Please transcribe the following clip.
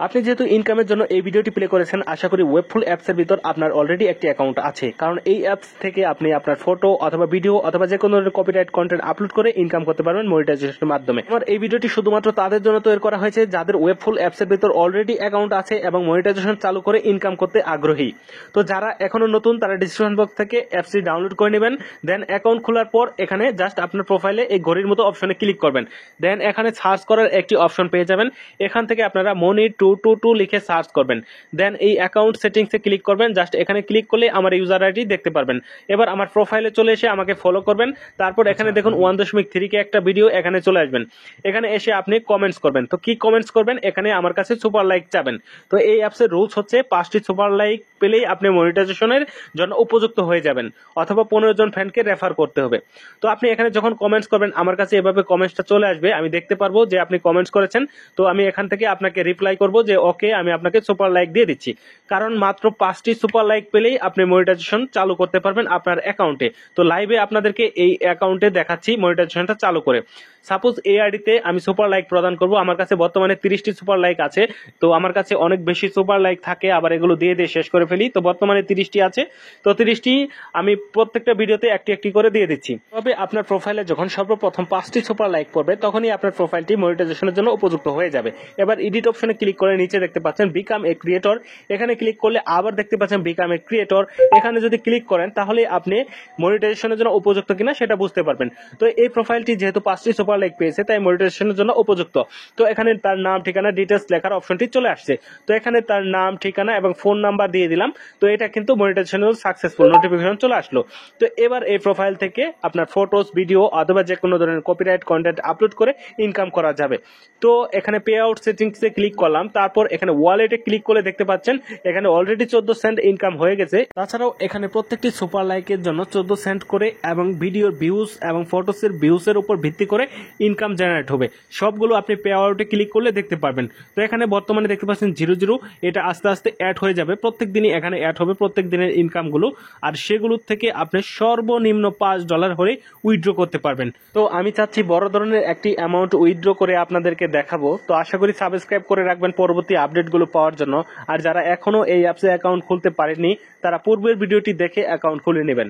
আপনি যেহেতু ইনকামের জন্য এই ভিডিওটি প্লে করেছেন, আশা করি ওয়েবফুল অ্যাপসের ভিতর আপনার অলরেডি একটি অ্যাকাউন্ট আছে, কারণ এই অ্যাপস থেকে আপনি আপনার ফটো অথবা ভিডিও অথবা যে কোনো ধরনের কপিরাইট কন্টেন্ট আপলোড করে ইনকাম করতে পারবেন মনিটাইজেশনের মাধ্যমে। আমার এই ভিডিওটি শুধুমাত্র তাদের জন্য তৈরি করা হয়েছে যাদের ওয়েবফুল অ্যাপসের ভিতর অলরেডি অ্যাকাউন্ট আছে এবং মনিটাইজেশন চালু করে ইনকাম করতে আগ্রহী। তো যারা এখনো নতুন তারা ডিসক্রিপশন বক্স থেকে অ্যাপসটি ডাউনলোড করে নেবেন। দেন অ্যাকাউন্ট খোলার পর এখানে জাস্ট আপনার প্রোফাইলে এই ঘড়ির মতো অপশনে ক্লিক করবেন। দেন এখানে সার্চ করার একটি অপশন পেয়ে যাবেন। এখান থেকে আপনারা মনি222 লিখে সার্চ করবেন। দেন এই অ্যাকাউন্ট সেটিংসে ক্লিক করবেন। জাস্ট এখানে ক্লিক করলে আমার ইউজার আইডি দেখতে পারবেন। এবার আমার প্রোফাইলে চলে এসে আমাকে ফলো করবেন। তারপর এখানে দেখুন 1.3 কে একটা ভিডিও, এখানে চলে আসবেন। এখানে এসে আপনি কমেন্টস করবেন। তো কি কমেন্টস করবেন? এখানে আমার কাছে সুপার লাইক চাবেন। তো এই অ্যাপসের রুলস হচ্ছে 5টি সুপার লাইক পেলেই আপনি মনিটাইজেশনের জন্য উপযুক্ত হয়ে যাবেন, অথবা 15 জন ফ্রেন্ডকে রেফার করতে হবে। তো আপনি এখানে যখন কমেন্টস করবেন আমার কাছে এভাবে কমেন্টসটা চলে আসবে, আমি দেখতে পারবো যে আপনি কমেন্টস করেছেন। তো আমি এখান থেকে আপনাকে রিপ্লাই করব যে ওকে, আমি আপনাকে সুপার লাইক দিয়ে দিচ্ছি। কারণ মাত্র 5টি সুপার লাইক পেলেই আপনি মনিটাইজেশন চালু করতে পারবেন আপনার অ্যাকাউন্টে। তো লাইভে আপনাদেরকে এই অ্যাকাউন্টে দেখাচ্ছি মনিটাইজেশনটা চালু করে। সাপোজ এই আইডিতে আমি সুপার লাইক প্রদান করব। আমার কাছে বর্তমানে 30টি সুপার লাইক আছে। তো আমার কাছে অনেক বেশি সুপার লাইক থাকে, আবার এগুলো দিয়ে শেষ করে ফেলি। তো বর্তমানে 30টি আছে। তো 30টি আমি প্রত্যেকটা ভিডিওতে একটি একটি করে দিয়ে দিচ্ছি। তবে আপনার প্রোফাইলে যখন সর্বপ্রথম 5টি সুপার লাইক পড়বে তখনই আপনার প্রোফাইলটি মনিটাইজেশনের জন্য উপযুক্ত হয়ে যাবে। এবার এডিট অপশনে ক্লিক করে নিচে দেখতে পাচ্ছেন বিকাম এ ক্রিয়েটর। এখানে ক্লিক করলে আবার দেখতে পাচ্ছেন বিকাম এ ক্রিয়েটর। এখানে যদি ক্লিক করেন তাহলে আপনি মনিটাইজেশনের জন্য উপযুক্ত কিনা সেটা বুঝতে পারবেন। তো এই প্রোফাইলটি যেহেতু 5টি সুপার লাইক পেয়েছে তাই মনিটাইজেশনের জন্য উপযুক্ত। তো এখানে তার নাম, ঠিকানা, ডিটেলস লেখার অপশনটি চলে আসছে। তো এখানে তার নাম, ঠিকানা এবং ফোন নাম্বার দিয়ে দিলাম। তো এটা কিন্তু মনিটাইজেশনের সাকসেসফুল নোটিফিকেশন চলে আসলো। তো এবার এই প্রোফাইল থেকে আপনার ফটোস, ভিডিও অথবা যে কোনো ধরনের কপিরাইট কন্টেন্ট আপলোড করে ইনকাম করা যাবে। তো এখানে পে আউট সেটিংসে ক্লিক করলাম। তারপর এখানে ওয়ালেটে ক্লিক করে দেখতে পাচ্ছেন এখানে অলরেডি 14 সেন্ট ইনকাম হয়ে গেছে। তাছাড়াও এখানে প্রত্যেকটি সুপার লাইকের জন্য 14 সেন্ট করে এবং ভিডিওর ভিউজ এবং ফটোসের ভিউজের উপর ভিত্তি করে ইনকাম জেনারেট হবে। সবগুলো আপনি পে আউটে ক্লিক করলে দেখতে পারবেন। তো এখানে বর্তমানে দেখতে পাচ্ছেন 00, এটা আস্তে আস্তে অ্যাড হয়ে যাবে। প্রত্যেক দিনই এখানে অ্যাড হবে, প্রত্যেক দিনের ইনকামগুলো। আর সেগুলোর থেকে আপনি সর্বনিম্ন $5 হলে উইথড্র করতে পারবেন। তো আমি চাচ্ছি বড় ধরনের একটি অ্যামাউন্ট উইথড্র করে আপনাদেরকে দেখাবো। তো আশা করি সাবস্ক্রাইব করে রাখবেন পরবর্তী আপডেটগুলো পাওয়ার জন্য। আর যারা এখনো এই অ্যাপসে অ্যাকাউন্ট খুলতে পারেননি তারা পূর্বের ভিডিওটি দেখে অ্যাকাউন্ট খুলে নেবেন।